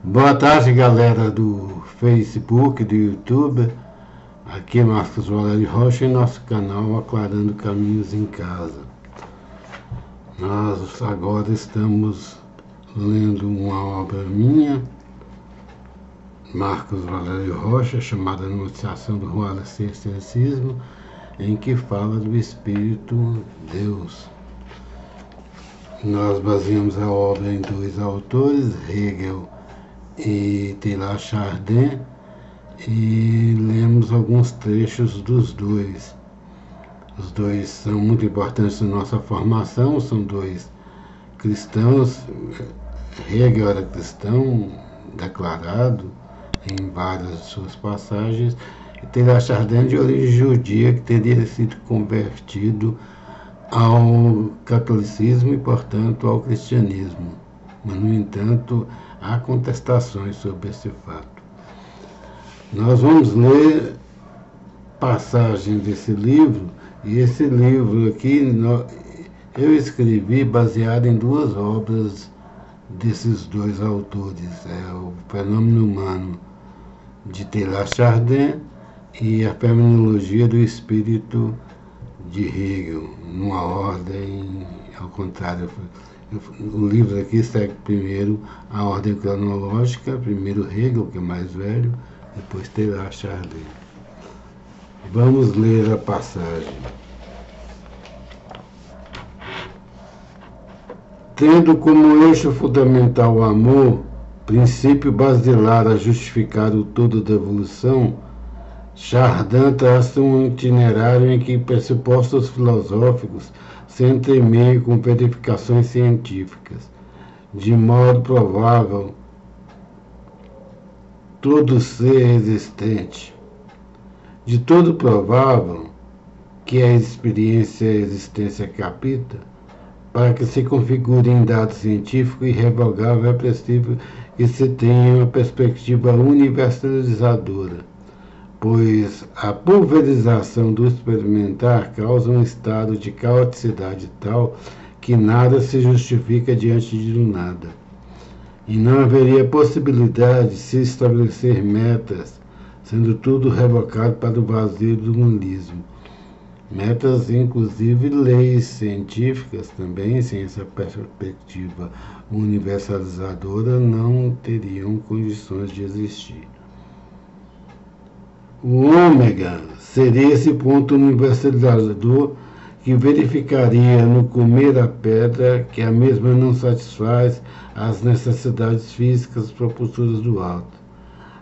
Boa tarde, galera do Facebook, do YouTube. Aqui é Marcos Valério Rocha em nosso canal Aclarando Caminhos em Casa. Nós agora estamos lendo uma obra minha, Marcos Valério Rocha, chamada Anunciação do Rolo Existencialismo, em que fala do Espírito Deus. Nós baseamos a obra em dois autores, Hegel e Teilhard de Chardin, e lemos alguns trechos dos dois. Os dois são muito importantes na nossa formação, são dois cristãos. Hegel era cristão declarado em várias de suas passagens, e Teilhard de Chardin de origem judia, que teria sido convertido ao catolicismo e, portanto, ao cristianismo. Mas, no entanto, há contestações sobre esse fato. Nós vamos ler passagens desse livro, e esse livro aqui eu escrevi baseado em duas obras desses dois autores, o Fenômeno Humano de Teilhard de Chardin e a Fenomenologia do Espírito de Hegel, numa ordem ao contrário. O livro aqui segue primeiro a ordem cronológica, primeiro Hegel, que é mais velho, depois Teilhard de Chardin. Vamos ler a passagem. Tendo como eixo fundamental o amor, princípio basilar a justificar o todo da evolução, Chardin traça um itinerário em que pressupostos filosóficos se entremeiam com verificações científicas. De modo provável, todo ser existente. De todo provável que a experiência e a existência capita, para que se configure em dado científico irrevogável, é preciso que se tenha uma perspectiva universalizadora, pois a pulverização do experimentar causa um estado de caoticidade tal que nada se justifica diante de nada. E não haveria possibilidade de se estabelecer metas, sendo tudo revocado para o vazio do niilismo. Metas, inclusive leis científicas também, sem essa perspectiva universalizadora, não teriam condições de existir. O ômega seria esse ponto universalizador que verificaria no comer a pedra que a mesma não satisfaz as necessidades físicas propulsoras do alto.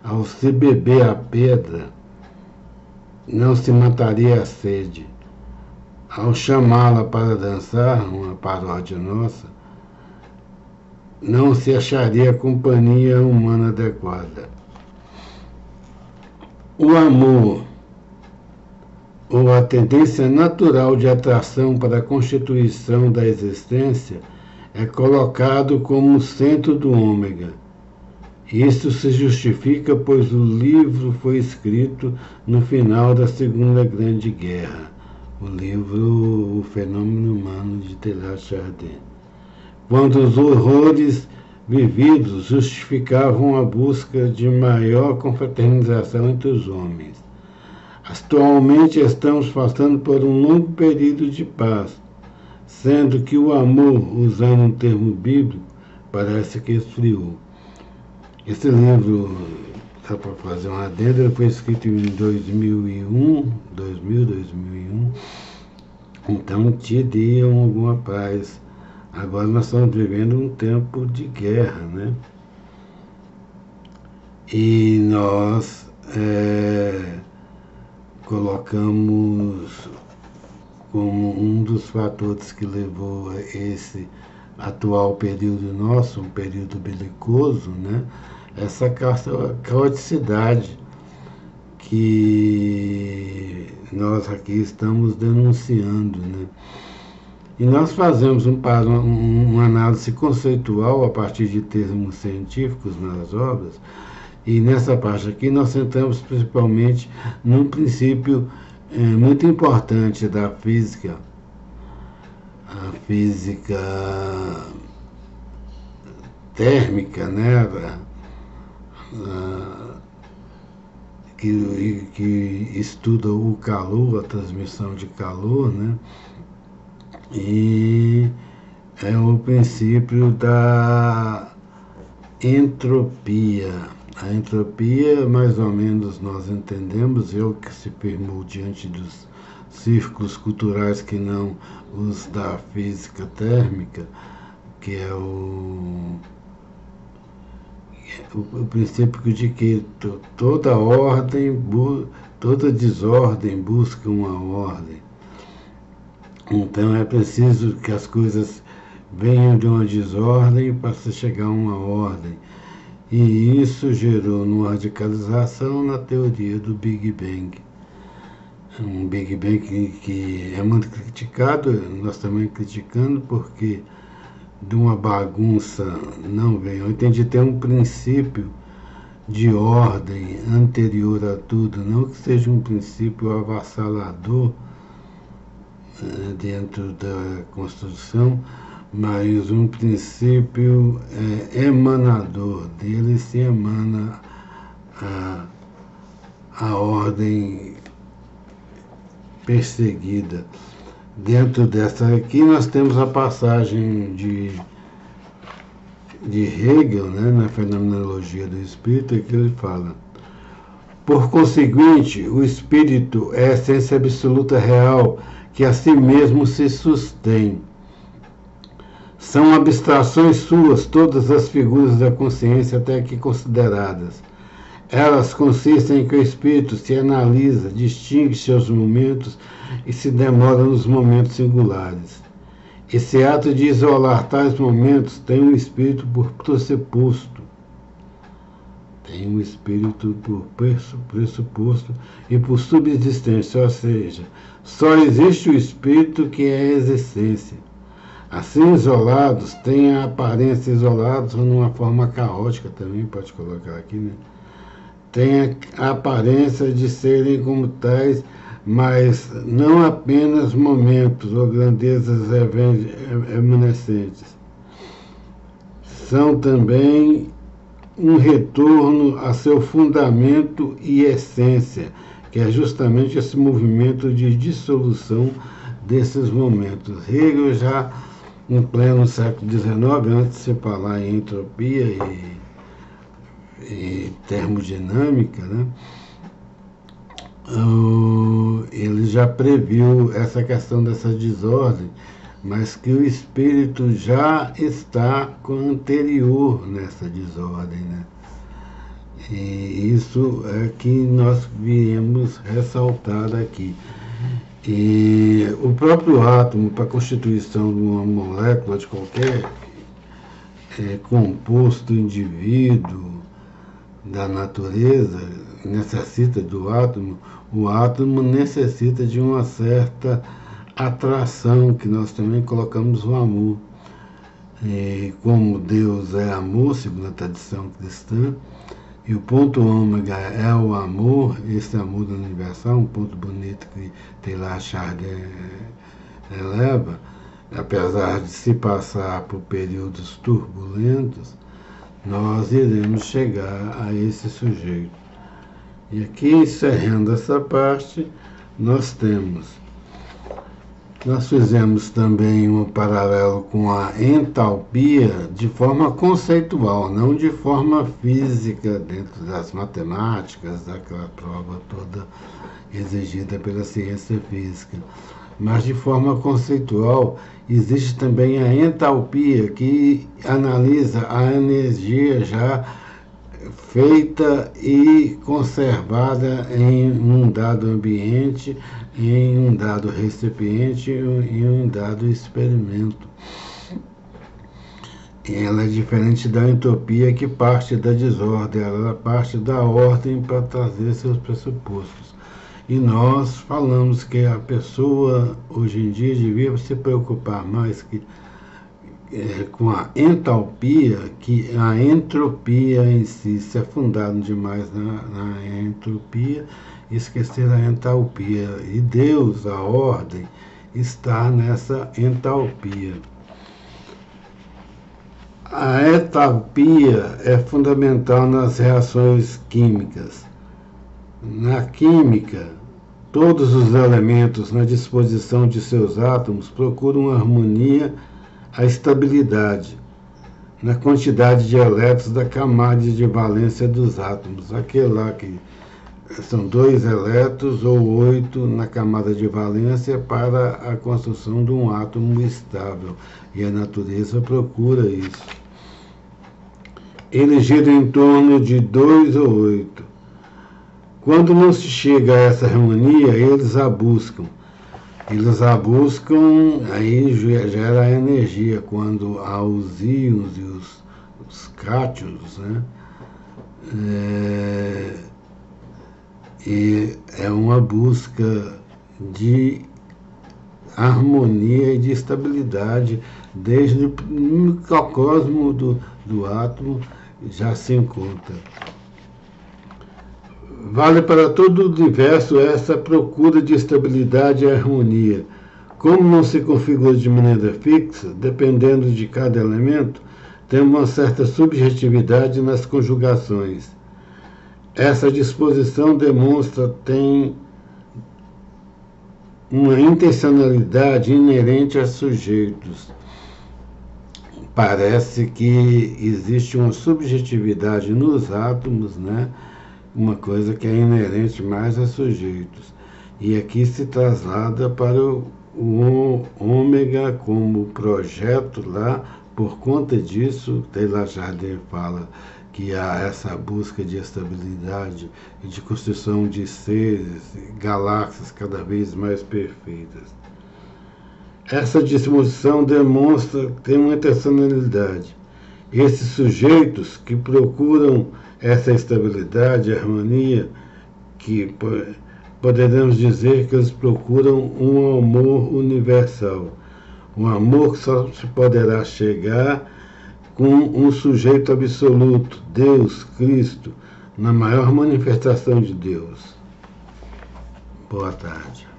Ao se beber a pedra, não se mataria a sede. Ao chamá-la para dançar, uma paródia nossa, não se acharia companhia humana adequada. O amor, ou a tendência natural de atração para a constituição da existência, é colocado como o centro do ômega. Isso se justifica, pois o livro foi escrito no final da Segunda Grande Guerra, o livro O Fenômeno Humano de Teilhard de Chardin, quando os horrores vividos justificavam a busca de maior confraternização entre os homens. Atualmente estamos passando por um longo período de paz, sendo que o amor, usando um termo bíblico, parece que esfriou. Esse livro, só para fazer uma adenda, ele foi escrito em 2001, então teria alguma paz. Agora nós estamos vivendo um tempo de guerra, né? E nós colocamos como um dos fatores que levou a esse atual período nosso, um período belicoso, né? Essa caoticidade que nós aqui estamos denunciando, né? E nós fazemos uma análise conceitual a partir de termos científicos nas obras, e nessa parte aqui nós centramos principalmente num princípio muito importante da física, a física térmica, né? que estuda o calor, a transmissão de calor, né? E é o princípio da entropia. A entropia, mais ou menos, nós entendemos, é o que se firmou diante dos círculos culturais que não os da física térmica, que é o princípio de que toda ordem, toda desordem busca uma ordem. Então é preciso que as coisas venham de uma desordem para se chegar a uma ordem. E isso gerou uma radicalização na teoria do Big Bang. Um Big Bang que é muito criticado, nós também criticando, porque de uma bagunça não vem. Eu entendi ter um princípio de ordem anterior a tudo, não que seja um princípio avassalador dentro da Constituição, mas um princípio emanador. Dele se emana a ordem perseguida. Dentro dessa aqui nós temos a passagem de Hegel, né, na Fenomenologia do Espírito, que ele fala: por conseguinte, o Espírito é a essência absoluta real que a si mesmo se sustém. São abstrações suas todas as figuras da consciência até aqui consideradas. Elas consistem em que o espírito se analisa, distingue seus momentos e se demora nos momentos singulares. Esse ato de isolar tais momentos tem um espírito por pressuposto. Tem um espírito por pressuposto e por subsistência, ou seja, só existe o espírito que é a existência. Assim, isolados, têm a aparência isolados numa forma caótica também, pode colocar aqui, né? Tem a aparência de serem como tais, mas não apenas momentos ou grandezas evanescentes. São também um retorno a seu fundamento e essência, que é justamente esse movimento de dissolução desses momentos. Hegel já em pleno século XIX, antes de se falar em entropia e termodinâmica, né, ele já previu essa questão dessa desordem, mas que o espírito já está anterior nessa desordem, né? E isso é que nós viemos ressaltar aqui. E o próprio átomo, para a constituição de uma molécula de qualquer composto indivíduo da natureza, necessita do átomo, o átomo necessita de uma certa atração, que nós também colocamos o amor. E como Deus é amor, segundo a tradição cristã, e o ponto ômega é o amor, esse amor universal, um ponto bonito que Teilhard de Chardin eleva, apesar de se passar por períodos turbulentos, nós iremos chegar a esse sujeito. E aqui, encerrando essa parte, nós fizemos também um paralelo com a entalpia de forma conceitual, não de forma física, dentro das matemáticas, daquela prova toda exigida pela ciência física. Mas de forma conceitual, existe também a entalpia, que analisa a energia já feita e conservada em um dado ambiente, em um dado recipiente, em um dado experimento. Ela é diferente da entropia, que parte da desordem, ela parte da ordem para trazer seus pressupostos. E nós falamos que a pessoa, hoje em dia, devia se preocupar mais com a entalpia, que a entropia em si, se afundando demais na entropia, esquecer a entalpia. E Deus, a ordem, está nessa entalpia. A entalpia é fundamental nas reações químicas. Na química, todos os elementos na disposição de seus átomos procuram harmonia, a estabilidade, na quantidade de elétrons da camada de valência dos átomos. Aquele lá que são 2 elétrons ou 8 na camada de valência para a construção de um átomo estável. E a natureza procura isso. Ele gira em torno de 2 ou 8. Quando não se chega a essa harmonia, eles a buscam. Aí gera a energia, quando há os íons e os cátions, né? E é uma busca de harmonia e de estabilidade, desde o microcosmo do átomo já se encontra. Vale para todo o universo essa procura de estabilidade e harmonia. Como não se configura de maneira fixa, dependendo de cada elemento, tem uma certa subjetividade nas conjugações. Essa disposição tem uma intencionalidade inerente a sujeitos. Parece que existe uma subjetividade nos átomos, né? Uma coisa que é inerente mais a sujeitos. E aqui se traslada para o ômega como projeto lá. Por conta disso, Teilhard fala que há essa busca de estabilidade e de construção de seres, galáxias cada vez mais perfeitas. Essa disposição demonstra que tem uma intencionalidade. Esses sujeitos que procuram essa estabilidade, harmonia, que poderemos dizer que eles procuram um amor universal. Um amor que só se poderá chegar com um sujeito absoluto, Deus, Cristo, na maior manifestação de Deus. Boa tarde.